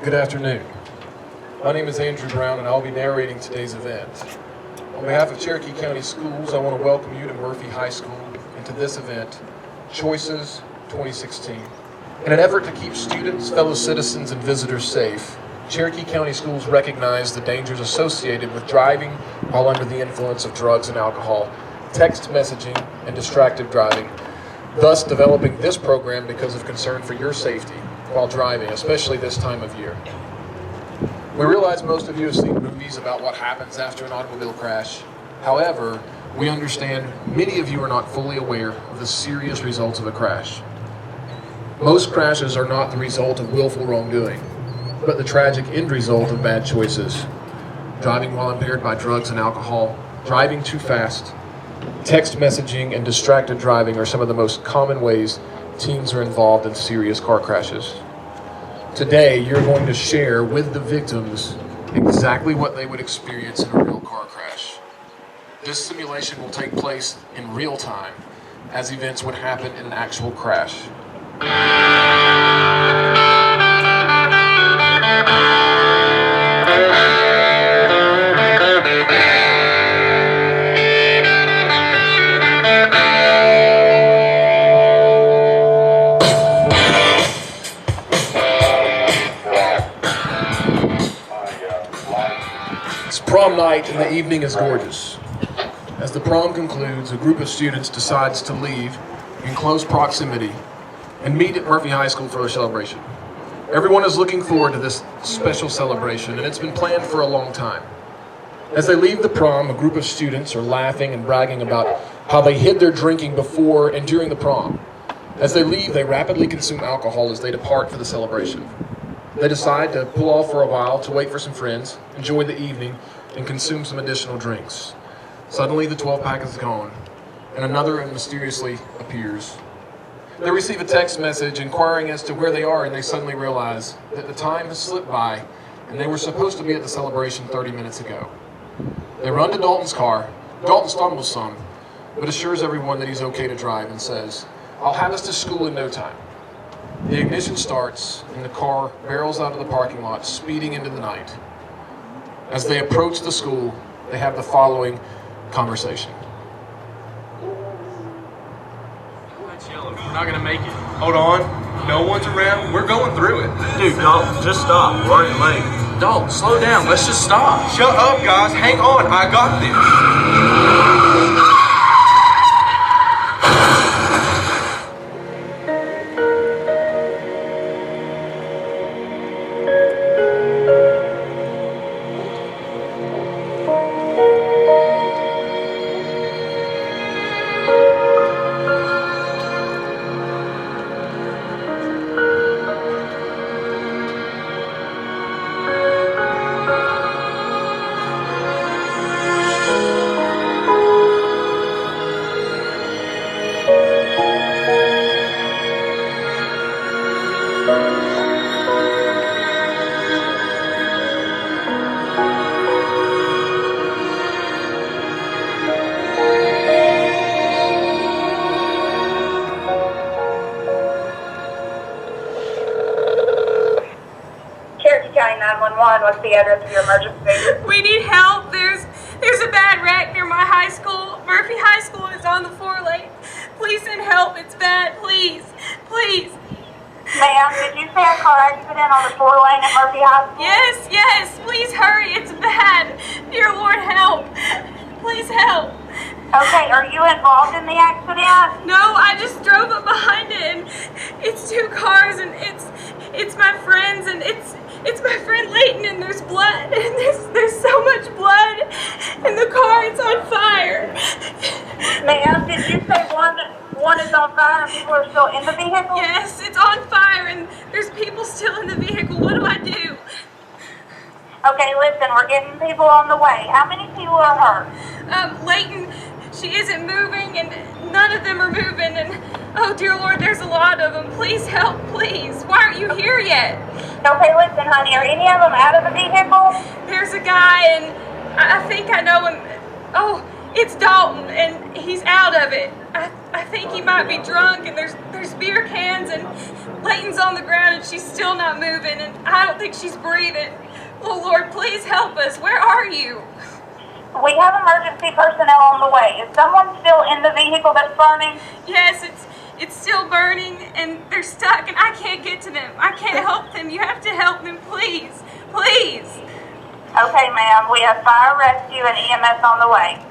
Good afternoon. My name is Andrew Brown and I'll be narrating today's event. On behalf of Cherokee County Schools, I want to welcome you to Murphy High School and to this event, Choices 2016. In an effort to keep students, fellow citizens, and visitors safe, Cherokee County Schools recognize the dangers associated with driving while under the influence of drugs and alcohol, text messaging, and distracted driving, thus developing this program because of concern for your safety while driving, especially this time of year. We realize most of you have seen movies about what happens after an automobile crash. However, we understand many of you are not fully aware of the serious results of a crash. Most crashes are not the result of willful wrongdoing, but the tragic end result of bad choices. Driving while impaired by drugs and alcohol, driving too fast, text messaging, and distracted driving are some of the most common ways teens are involved in serious car crashes. Today, you're going to share with the victims exactly what they would experience in a real car crash. This simulation will take place in real time, as events would happen in an actual crash. It's prom night and the evening is gorgeous. As the prom concludes, a group of students decides to leave in close proximity and meet at Murphy High School for a celebration. Everyone is looking forward to this special celebration, and it's been planned for a long time. As they leave the prom, a group of students are laughing and bragging about how they hid their drinking before and during the prom. As they leave, they rapidly consume alcohol as they depart for the celebration. They decide to pull off for a while to wait for some friends, enjoy the evening, and consume some additional drinks. Suddenly, the 12-pack is gone, and another mysteriously appears. They receive a text message inquiring as to where they are, and they suddenly realize that the time has slipped by, and they were supposed to be at the celebration 30 minutes ago. They run to Dalton's car. Dalton stumbles some, but assures everyone that he's okay to drive and says, "I'll have us to school in no time." The ignition starts, and the car barrels out of the parking lot, speeding into the night. As they approach the school, they have the following conversation. We're not gonna make it. Hold on. No one's around. We're going through it. Dude, Dalton, just stop. We're already late. Dalton, slow down. Let's just stop. Shut up, guys. Hang on. I got this. Cherokee County 911, what's the address of your emergency? We need help. There's a bad wreck near my high school. Murphy High School is on the 4-lane. Please send help. It's bad. Please. Please. Ma'am, did you say a car accident on the 4-lane at Murphy High School? Yes. Please hurry. It's bad. Dear Lord, help. Please help. Okay, are you involved in the accident? No, I just drove up behind it, and it's two cars, and it's my friends, and it's my friend Leighton, and there's blood, and there's so much blood in the car. It's on fire. Ma'am, did you say one is on fire and people are still in the vehicle? Yes, it's on fire, and there's people still in the vehicle. What do I do? Okay, listen, we're getting people on the way. How many people are hurt? Leighton, she isn't moving, and none of them are moving, and oh dear Lord, there's a lot of them. Please help, please. Why aren't you here yet? Okay, listen, honey, are any of them out of the vehicle? There's a guy, and I think I know him. Oh, It's Dalton, and he's out of it. I think he might be drunk, and there's beer cans, and Layton's on the ground, and she's still not moving, and I don't think she's breathing. Oh, Lord, please help us. Where are you? We have emergency personnel on the way. Is someone still in the vehicle that's burning? Yes, it's still burning, and they're stuck, and I can't get to them. I can't help them. You have to help them, please. Please. Okay, ma'am. We have fire rescue and EMS on the way.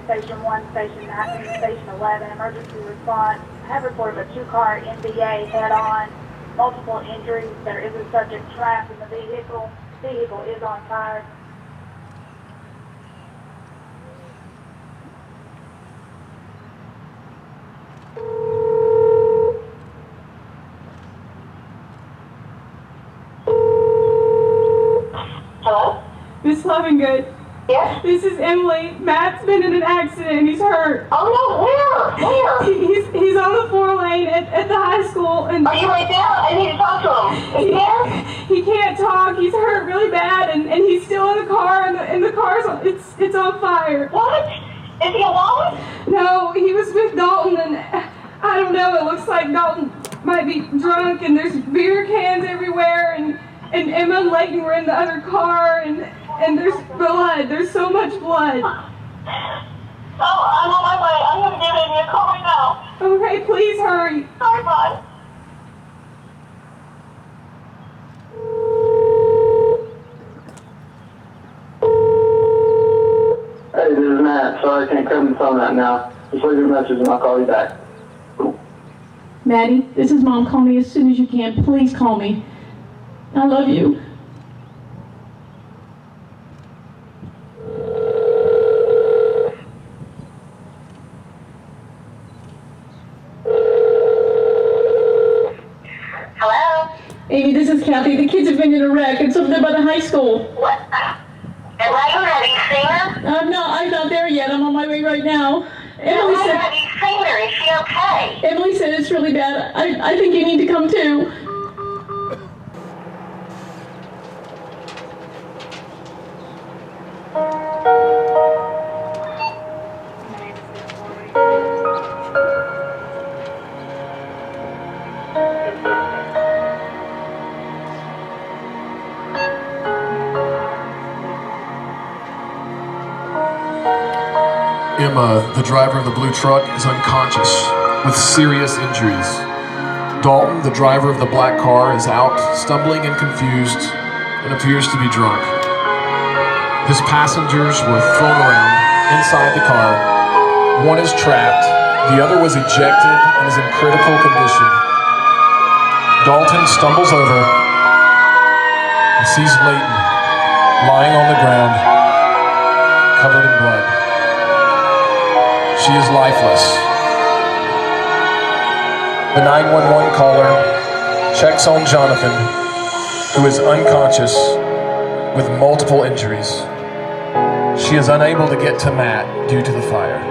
Station 1, Station 9, Station 11, emergency response. Have reported a two-car NVA head-on, multiple injuries. There is a subject trapped in the vehicle. Vehicle is on fire. Hello? Miss Lovingood, Yes? this is Emily. Matt's been in an accident, and he's hurt. Oh no, where? He's on the 4-lane at the high school, and Are you right there? I need to talk to him. Is he there? he can't talk. He's hurt really bad, and he's still in the car, and the car's it's on fire. What? Is he alone? No, he was with Dalton, and I don't know. It looks like Dalton might be drunk, and there's beer cans everywhere, and Emma and Layton were in the other car, and there's blood. There's so much blood. Oh, I'm on my way. I'm going to give Amy a call right now. Okay, please hurry. Sorry, bye. Hey, this is Matt. Sorry I can't come and phone that now. Just leave your message and I'll call you back. Maddie, this is Mom. Call me as soon as you can. Please call me. I love you. Hello? Amy, this is Kathy. The kids have been in a wreck. It's over there by the high school. What? And Layton, have you seen her? I'm not there yet. I'm on my way right now. Emily Layton, said, have you seen her? Is she okay? Emily said it's really bad. I think you need to come too. Emma, the driver of the blue truck, is unconscious with serious injuries. Dalton, the driver of the black car, is out, stumbling and confused, and appears to be drunk. His passengers were thrown around inside the car. One is trapped, the other was ejected and is in critical condition. Dalton stumbles over and sees Layton lying on the ground, covered in blood. She is lifeless. The 911 caller checks on Jonathan, who is unconscious with multiple injuries. She is unable to get to Matt due to the fire.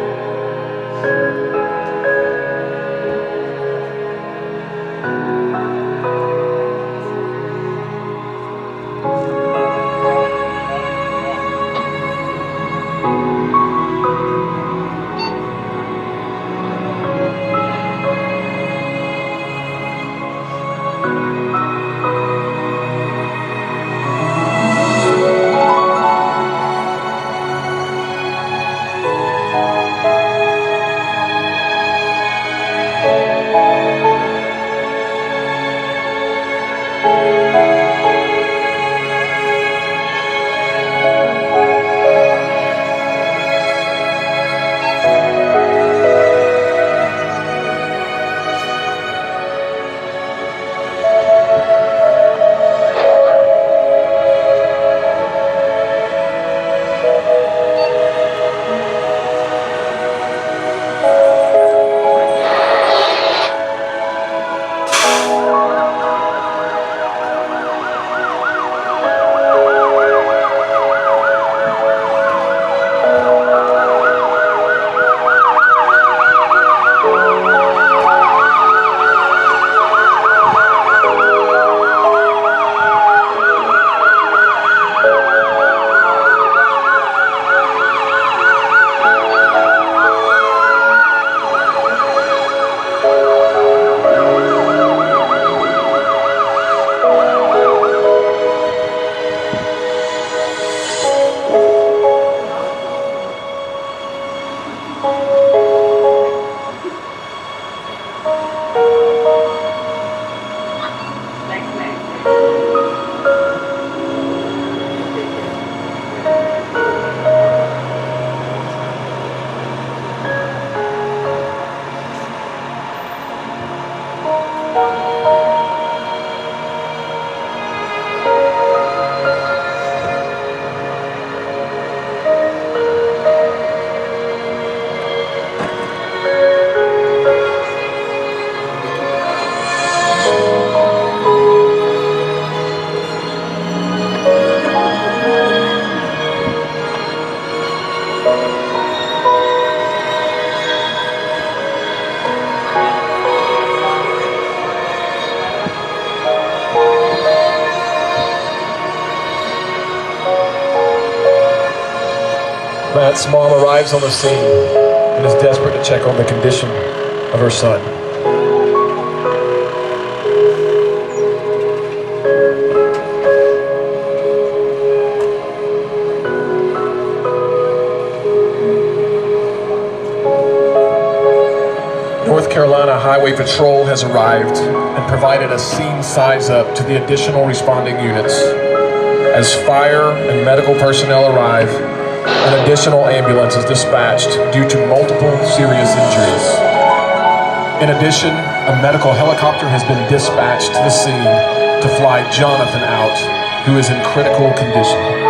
Matt's mom arrives on the scene and is desperate to check on the condition of her son. North Carolina Highway Patrol has arrived and provided a scene size up to the additional responding units. As fire and medical personnel arrive, an additional ambulance is dispatched due to multiple serious injuries. In addition, a medical helicopter has been dispatched to the scene to fly Jonathan out, who is in critical condition.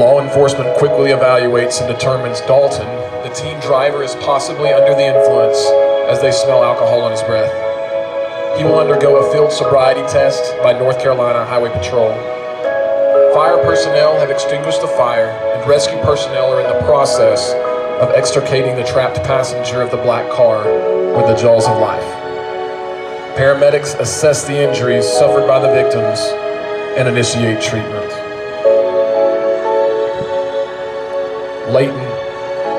Law enforcement quickly evaluates and determines Dalton, the teen driver, is possibly under the influence as they smell alcohol on his breath. He will undergo a field sobriety test by North Carolina Highway Patrol. Fire personnel have extinguished the fire, and rescue personnel are in the process of extricating the trapped passenger of the black car with the jaws of life. Paramedics assess the injuries suffered by the victims and initiate treatment. Leighton,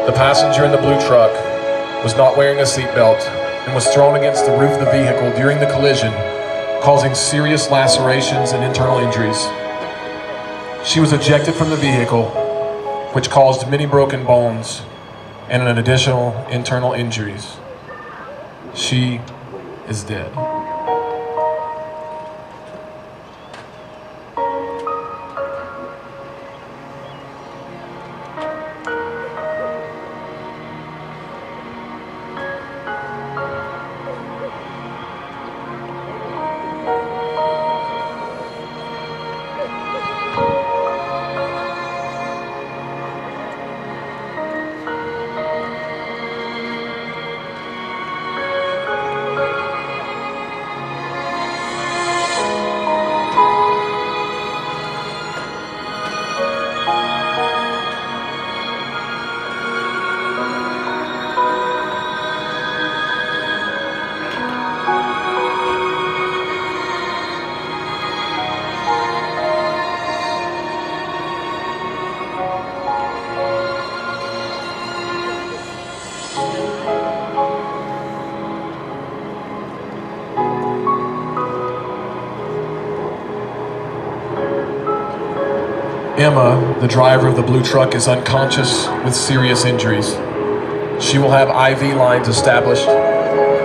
the passenger in the blue truck, was not wearing a seatbelt and was thrown against the roof of the vehicle during the collision, causing serious lacerations and internal injuries. She was ejected from the vehicle, which caused many broken bones and an additional internal injuries. She is dead. Emma, the driver of the blue truck, is unconscious with serious injuries. She will have IV lines established,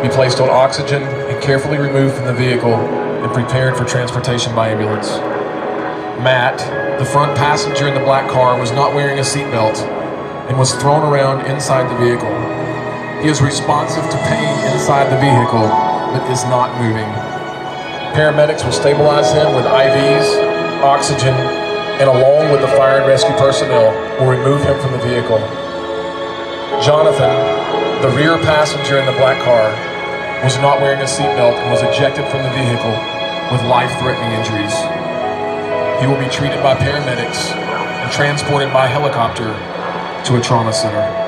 be placed on oxygen, and carefully removed from the vehicle and prepared for transportation by ambulance. Matt, the front passenger in the black car, was not wearing a seatbelt and was thrown around inside the vehicle. He is responsive to pain inside the vehicle, but is not moving. Paramedics will stabilize him with IVs, oxygen, and along with the fire and rescue personnel, will remove him from the vehicle. Jonathan, the rear passenger in the black car, was not wearing a seatbelt and was ejected from the vehicle with life-threatening injuries. He will be treated by paramedics and transported by helicopter to a trauma center.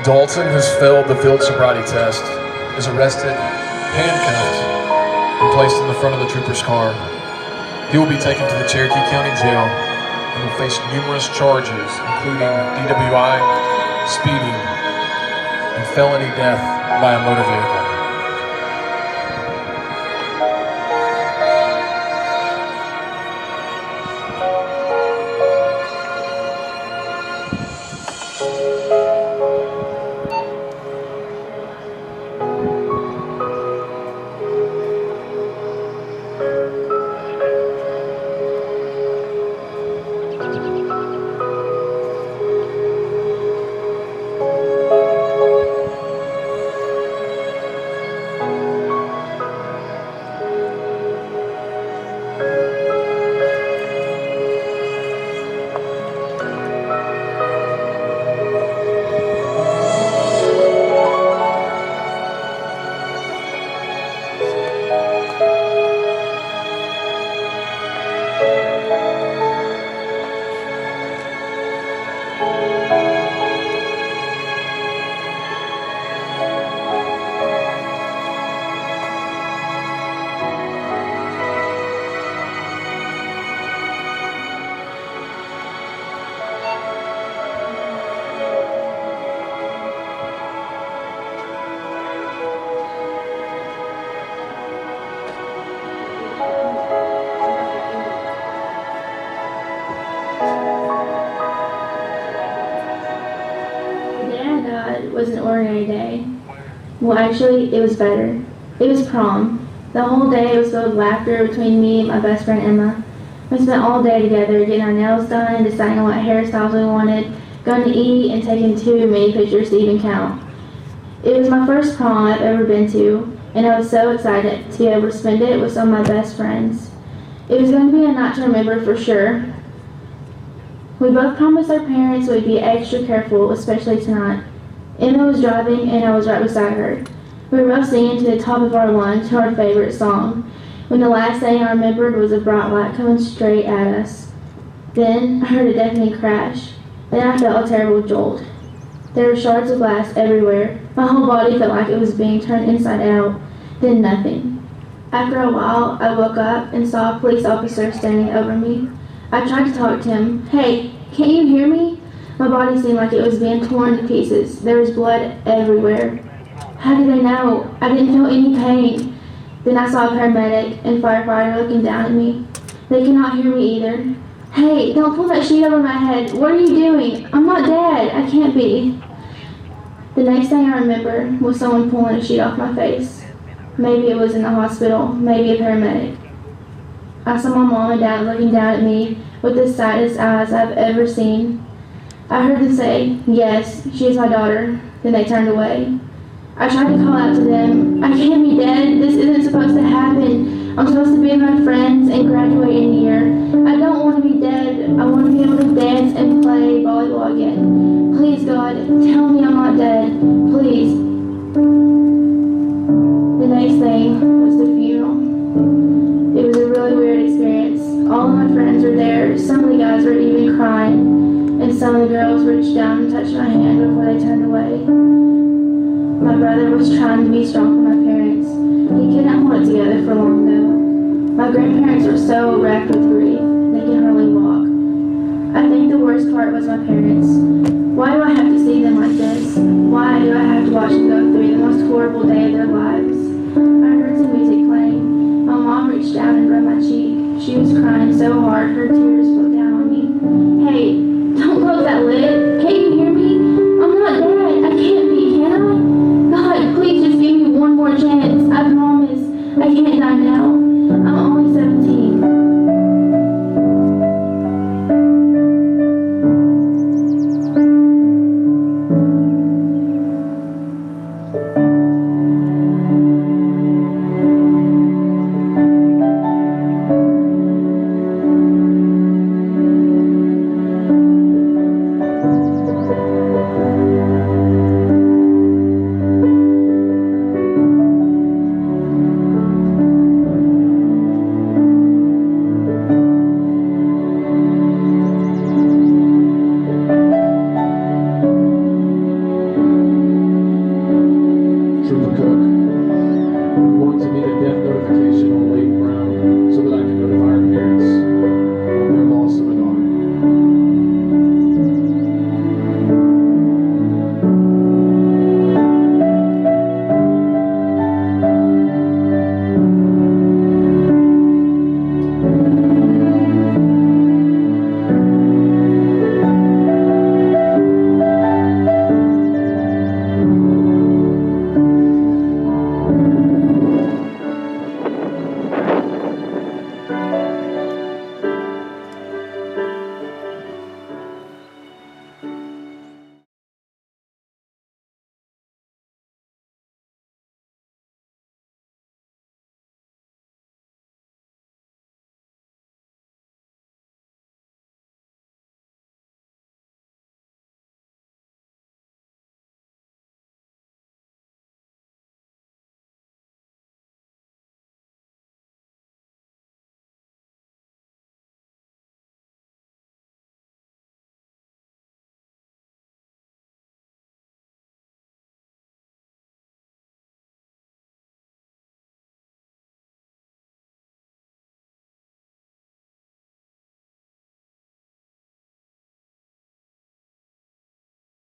Dalton has failed the field sobriety test, is arrested, handcuffed, and placed in the front of the trooper's car. He will be taken to the Cherokee County Jail and will face numerous charges, including DWI, speeding, and felony death by a motor vehicle. Was an ordinary day. Well, actually, it was better. It was prom. The whole day was filled with laughter between me and my best friend Emma. We spent all day together getting our nails done, deciding on what hairstyles we wanted, going to eat, and taking too many pictures to even count. It was my first prom I've ever been to, and I was so excited to be able to spend it with some of my best friends. It was going to be a night to remember for sure. We both promised our parents we'd be extra careful, especially tonight. Emma was driving and I was right beside her. We were both singing to the top of our lungs our favorite song, when the last thing I remembered was a bright light coming straight at us. Then I heard a deafening crash. Then I felt a terrible jolt. There were shards of glass everywhere. My whole body felt like it was being turned inside out. Then nothing. After a while, I woke up and saw a police officer standing over me. I tried to talk to him. "Hey, can't you hear me?" My body seemed like it was being torn to pieces. There was blood everywhere. How did they know? I didn't feel any pain. Then I saw a paramedic and firefighter looking down at me. They could not hear me either. "Hey, don't pull that sheet over my head. What are you doing? I'm not dead. I can't be." The next thing I remember was someone pulling a sheet off my face. Maybe it was in the hospital, maybe a paramedic. I saw my mom and dad looking down at me with the saddest eyes I've ever seen. I heard them say, "Yes, she is my daughter." Then they turned away. I tried to call out to them, "I can't be dead. This isn't supposed to happen. I'm supposed to be with my friends and graduate in a year. I don't want to be dead. I want to be able to dance and play volleyball again. Please, God, tell me I'm not dead. Please." The next thing was the funeral. It was a really weird experience. All of my friends were there. Some of the guys were even crying. And some of the girls reached down and touched my hand before they turned away. My brother was trying to be strong for my parents. He couldn't hold it together for long though. My grandparents were so racked with grief, they could hardly walk. I think the worst part was my parents. Why do I have to see them like this? Why do I have to watch them go through the most horrible day of their lives? I heard some music playing. My mom reached down and rubbed my cheek. She was crying so hard her tears flowed